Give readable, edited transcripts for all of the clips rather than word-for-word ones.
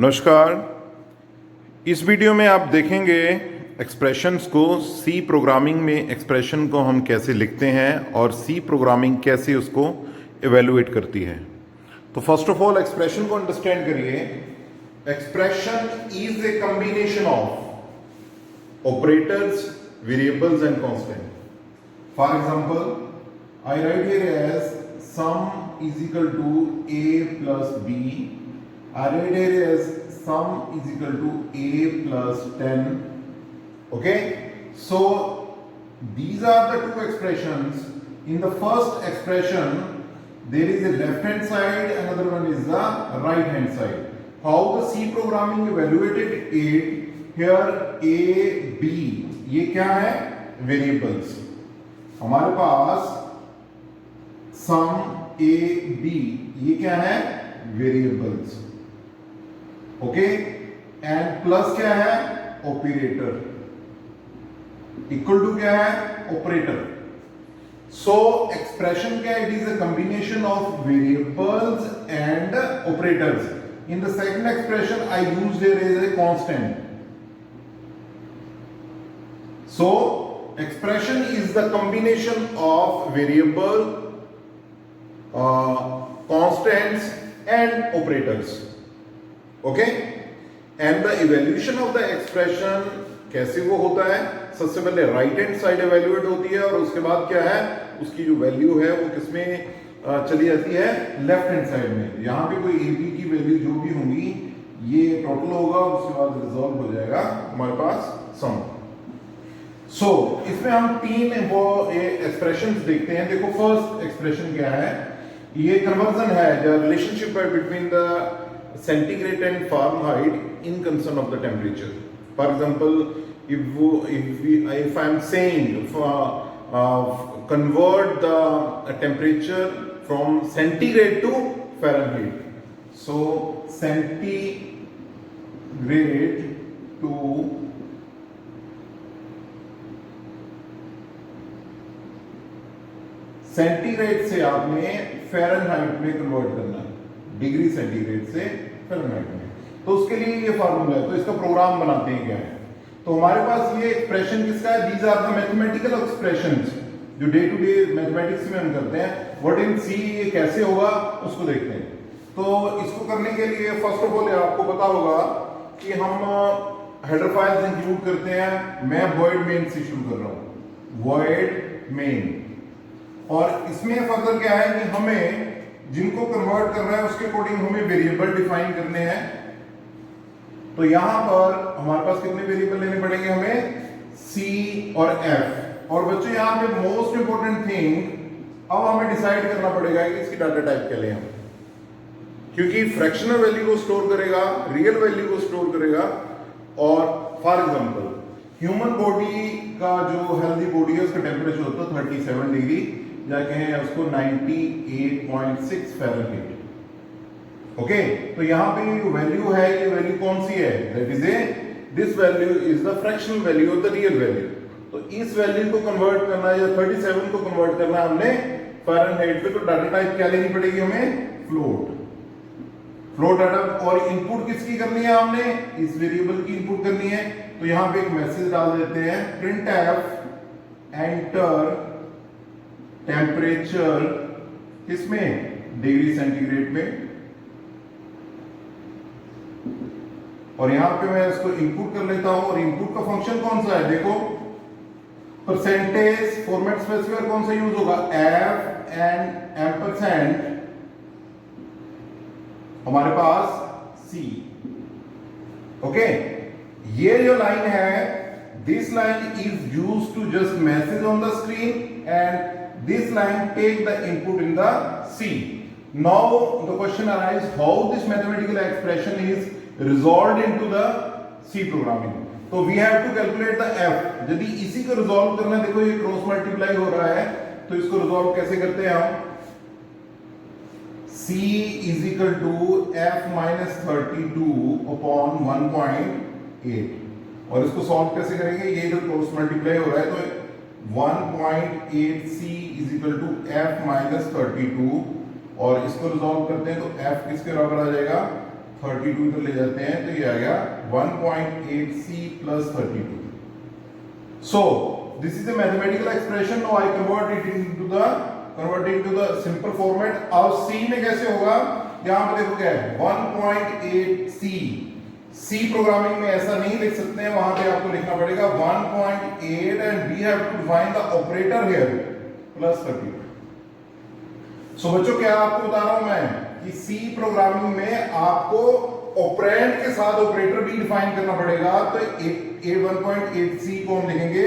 नमस्कार। इस वीडियो में आप देखेंगे एक्सप्रेशंस को, सी प्रोग्रामिंग में एक्सप्रेशन को हम कैसे लिखते हैं और सी प्रोग्रामिंग कैसे उसको एवेलुएट करती है। तो फर्स्ट ऑफ ऑल एक्सप्रेशन को अंडरस्टैंड करिए। Expression is a combination of operators, variables and constant. For example, I write here as sum is equal to a plus b. I write here as sum is equal to a plus 10. Okay, so these are the two expressions. In the first expression there is a left hand side, another one is the right hand side. How the C programming evaluated it here? A B ये क्या है? Variables. हमारे पास sum a b ये क्या है? Variables. Okay, and plus क्या है? Operator. Equal to क्या है? ऑपरेटर। सो एक्सप्रेशन क्या है? It is a combination of variables and operators. In the second expression I used here as a constant. So expression is the combination of variable, constants and operators. Okay, and the evaluation of the expression कैसे वो होता है? सबसे पहले right hand side evaluate होती है और उसके बाद क्या है, उसकी जो वैल्यू है वो किसमें चली जाती है? लेफ्ट हैंड साइड में. यहां पे कोई ए बी की वैल्यू जो भी होंगी ये टोटल होगा और उसके बाद रिजॉल्व हो जाएगा हमारे पास सम. सो इसमें हम तीन वो एक्सप्रेशंस देखते हैं. देखो, फर्स्ट एक्सप्रेशन क्या है? ये कन्वर्जन है, जो रिलेशनशिप है between the centigrade and Fahrenheit in concern of the temperature. For example, if I am saying convert the temperature from centigrade to Fahrenheit, so centigrade to centigrade से आपने Fahrenheit में convert करना है, degree centigrade से Fahrenheit में. तो उसके लिए ये फार्मूला है. तो इसका प्रोग्राम बनाते हैं क्या है. तो हमारे पास ये एक्सप्रेशन किसका है? These are the mathematical expressions जो डे टू डे मैथमेटिक्स में हम करते हैं. व्हाट इन सी ये कैसे होगा उसको देखते हैं. तो इसको करने के लिए फर्स्ट ऑफ ऑल आपको पता होगा कि हम हेडर फाइल्स इंक्लूड करते हैं. मैं void main से शुरू कर रहा हूं, void main. और इसमें फर्दर क्या है कि हमें जिनको कन्वर्ट करना है उसके अकॉर्डिंग हमें वेरिएबल डिफाइन करने हैं. तो यहां पर हमारे पास कितने वेरिएबल लेने पड़ेंगे हमें? C और F. और बच्चों यहां पे मोस्ट इंपोर्टेंट थिंग, अब हमें डिसाइड करना पड़ेगा कि इसकी डाटा टाइप क्या लें हम, क्योंकि फ्रैक्शनल वैल्यू को स्टोर करेगा, रियल वैल्यू को स्टोर करेगा. और फॉर एग्जांपल, ह्यूमन बॉडी का जो हेल्दी बॉडी है उसका टेम्परेचर होता है 37 डिग्री, या कहें उसको 98.6 फ़ारेनहाइट. ओके, तो यहां पे जो वैल्यू है ये वैल्यू कौन सी है? That is this value is the fractional value of the real value. तो इस वैल्यू को कन्वर्ट करना है या 37 को कन्वर्ट करना है हमने फ़ारेनहाइट पे. तो डाटा टाइप क्या लेनी पड़ेगी हमें? फ्लोट. Float data. और इनपुट किसकी करनी है? हमने इस वेरिएबल की इनपुट करनी है. तो यहां पे एक मैसेज डाल देते हैं, printf एंटर टेम्परेचर किसमें? डिग्री सेंटीग्रेड में. और यहां पे मैं इसको इनपुट कर लेता हूं. और इनपुट का फंक्शन कौन सा है? देखो, परसेंटेज फॉर्मेट स्पेसिफायर कौन सा यूज होगा? एफ एंड एम्परसेंड हमारे पास सी. ओके, ये जो लाइन है, this line is used to just message on the screen and this line take the input in the C. Now the question arises, how this mathematical expression is resolved into the C programming. So we have to calculate the F. यदि इसी को resolve करना है, देखो ये cross multiply हो रहा है, तो इसको रिजॉल्व कैसे करते हैं हम? C is equal to F minus 32 upon 1.8. और इसको सॉल्व कैसे करेंगे? ये जो क्रॉस मल्टीप्लाई हो रहा है, तो 1.8c is equal to F minus 32. और इसको रिजॉल्व करते हैं तो F किसके बराबर आ जाएगा? 32 इधर ले जाते हैं तो ये आ गया 1.8c plus 32. So this is a mathematical expression. Now I convert it into the simple format. अब c में कैसे होगा, यहाँ पे देखो क्या है 1.8c. C प्रोग्रामिंग में ऐसा नहीं लिख सकते हैं, वहां पे आपको लिखना पड़ेगा 1.8 and we have to find the operator here plus 32. So बच्चों क्या आपको बता रहा हूं मैं कि C प्रोग्रामिंग में आपको ऑपरेंड के साथ ऑपरेटर भी डिफाइन करना पड़ेगा. तो 1.8c को हम लिखेंगे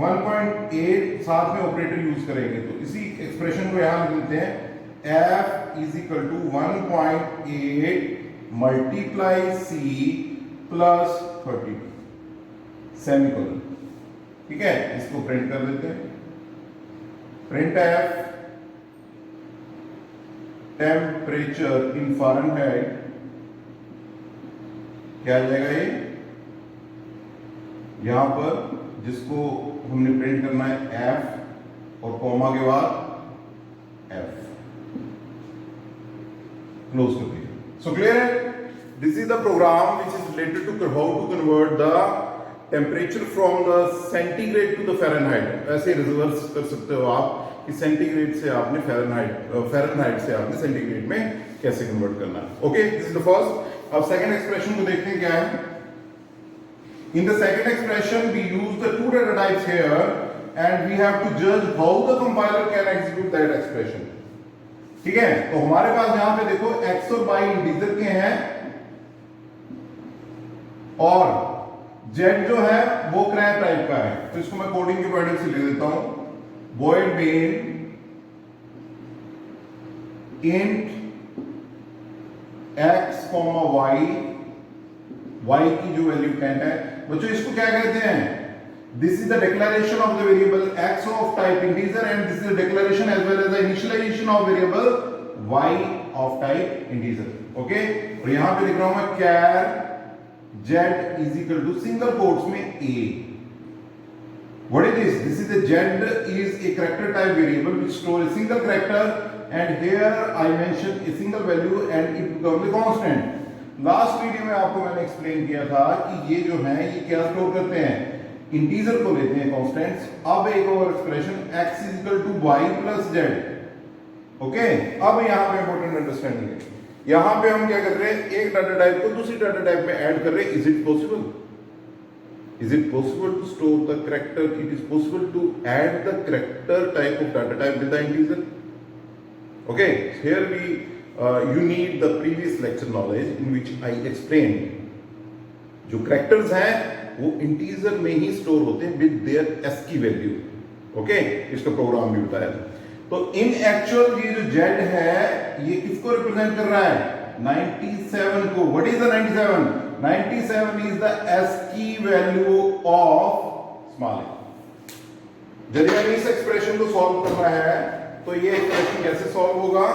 1.8 साथ में ऑपरेटर यूज करेंगे. तो इसी एक्सप्रेशन को यहां लिख देते हैं f is equal to 1.8 multiply c plus 32 semicolon. ठीक है, इसको प्रिंट कर देते हैं. Print f temperature in Fahrenheit क्या आ जाएगा, ये यहां पर जिसको हमने प्रिंट करना है f और कॉमा के बाद f क्लोज कर दिया. सो क्लियर है. This is the program which is related to how to convert the temperature from the centigrade to the Fahrenheit. ऐसे रिवर्स कर सकते हो आप कि सेंटीग्रेड से आपने फ़ारेनहाइट से आपने सेंटीग्रेड में कैसे कन्वर्ट करना है. Okay, this is the first. अब सेकंड एक्सप्रेशन को देखते हैं क्या है. In the second expression we use the two data types here and we have to जज how the compiler can execute that expression. ठीक है, तो हमारे पास यहां पे देखो x और y इंटीजर के हैं और z जो है वो क्रैप टाइप का है. तो इसको मैं कोडिंग के पॉइंट से लिख देता हूं. void main int x, y, y की जो वैल्यू 10 है. बच्चों इसको क्या कहते हैं, this is the declaration of the variable x of type integer and this is the declaration as well as the initialisation of variable y of type integer. Okay, और यहां पे लिख रहा हूं मैं char z इज इक्वल टू single quotes में a. What is this? This is the z is a character type variable which store a single character and here I mention a single value and it becomes a constant. Last video में आपको मैंने explain किया था कि ये जो है ये क्या स्टोर करते हैं, इंटीजर को लेते हैं कांस्टेंट्स. अब एक और expression x is equal to y plus z. Okay, अब यहाँ पे इंपॉर्टेंट अंडरस्टैंडिंग है. यहाँ पे हम क्या कर रहे हैं, एक डाटा टाइप को दूसरी डाटा टाइप में ऐड कर रहे हैं. Is it possible? Is it possible to store the character? It is possible to add the character type of data type with the integer. Okay, here you need the previous lecture knowledge in which I explained जो characters हैं वो integer में ही store होते हैं with their ASCII value. Okay, इसका programme भी बताया था. तो in actual ये जो z है ये किसको रिप्रेजेंट कर रहा है, 97 को. What is the 97? 97 is the ASCII value of small a. यदि हमें इस एक्सप्रेशन को सॉल्व करना है तो ये एक्सप्रेशन कैसे सॉल्व होगा,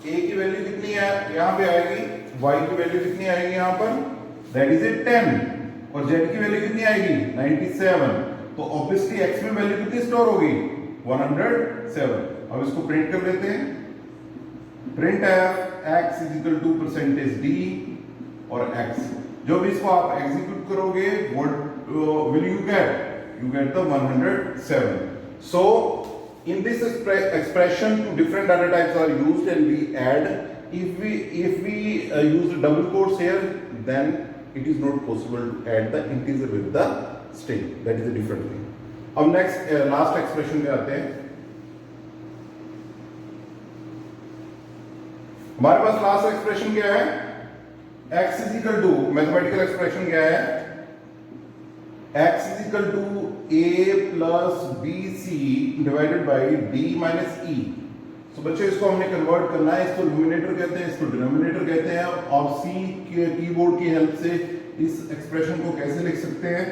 a की वैल्यू कितनी है यहां पे आएगी, y की वैल्यू कितनी आएगी यहां पर, दैट इज 10 और z की वैल्यू कितनी आएगी 97. तो ऑब्वियसली x में वैल्यू कितनी स्टोर होगी 107. अब इसको प्रिंट कर लेते हैं. Print x is equal to %d और x जो भी इसको आप एग्जीक्यूट करोगे what will you get the 107. So in this expression two different data types are used and we add. if we use double quotes here then it is not possible to add the integer with the string. That is a different thing. अब next last expression में आते हैं. हमारे पास last expression क्या है, x is equal to mathematical expression क्या है, x is equal to a plus bc divided by d minus e. तो बच्चों इसको हमने कन्वर्ट करना है, इसको न्यूमरेटर कहते हैं, इसको डिनोमिनेटर कहते हैं. और c के कीबोर्ड की हेल्प से इस एक्सप्रेशन को कैसे लिख सकते हैं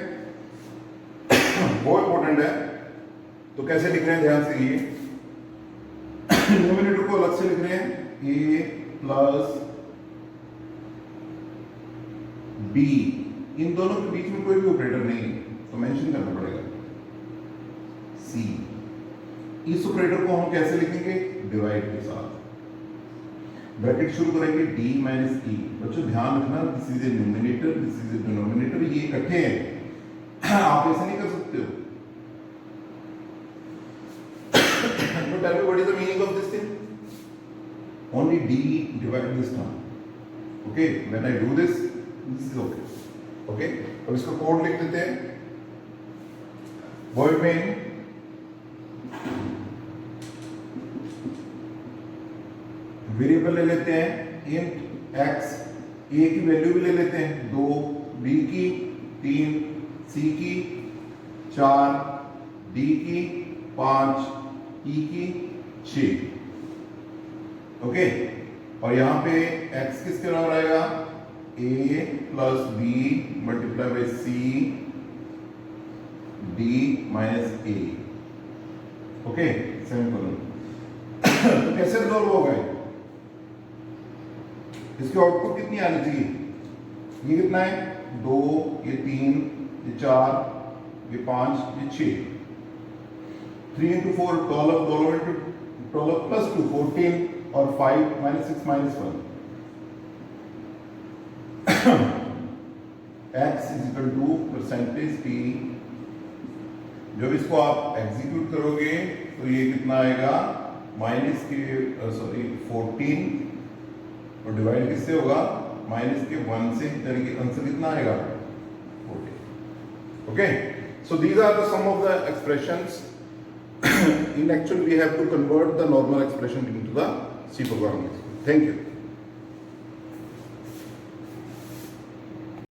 वो इंपॉर्टेंट है. तो कैसे लिख रहे हैं ध्यान से, ये न्यूमरेटर को अलग से लिख रहे हैं a प्लस b. इन दोनों के बीच में कोई भी ऑपरेटर नहीं है तो मेंशन करना पड़ेगा c. इस ऑपरेटर को हम कैसे लिखेंगे, डिवाइड के साथ. ब्रैकेट शुरू करेंगे d माइनस ई। बच्चों ध्यान रखना, this is a numerator, this is a denominator, ये इकट्ठे हैं, आप ऐसे नहीं कर सकते हो। But tell me what is the meaning of this thing? Only d divide this term. Okay, when I do this is okay. Okay, अब इसका कोड लिख लेते हैं। void main वेरिएबल ले लेते हैं int x, a की वैल्यू भी ले लेते हैं 2, b की 3, c की 4, d की 5, e की 6। ओके, और यहां पे x किसके बराबर आएगा? a plus b multiply by c d minus a। Okay, semicolon. तो कैसे रिजॉल्व होगा? इसकी आउटपुट कितनी आनी चाहिए? ये कितना है? 2, ये 3, ये 4, ये 5, ये 6। 3 into 4 12, 12 into 12 plus 2 14, और 5 minus 6 minus 1। x is equal to percentage p। जब इसको आप एग्जीक्यूट करोगे तो ये कितना आएगा? माइनस के 14 और डिवाइड किससे होगा? माइनस के 1 से, यानी कि आंसर कितना आएगा? 14। Okay, so these are the sum of the expressions. In actual, we have to convert the normal expression into the C program. Thank you.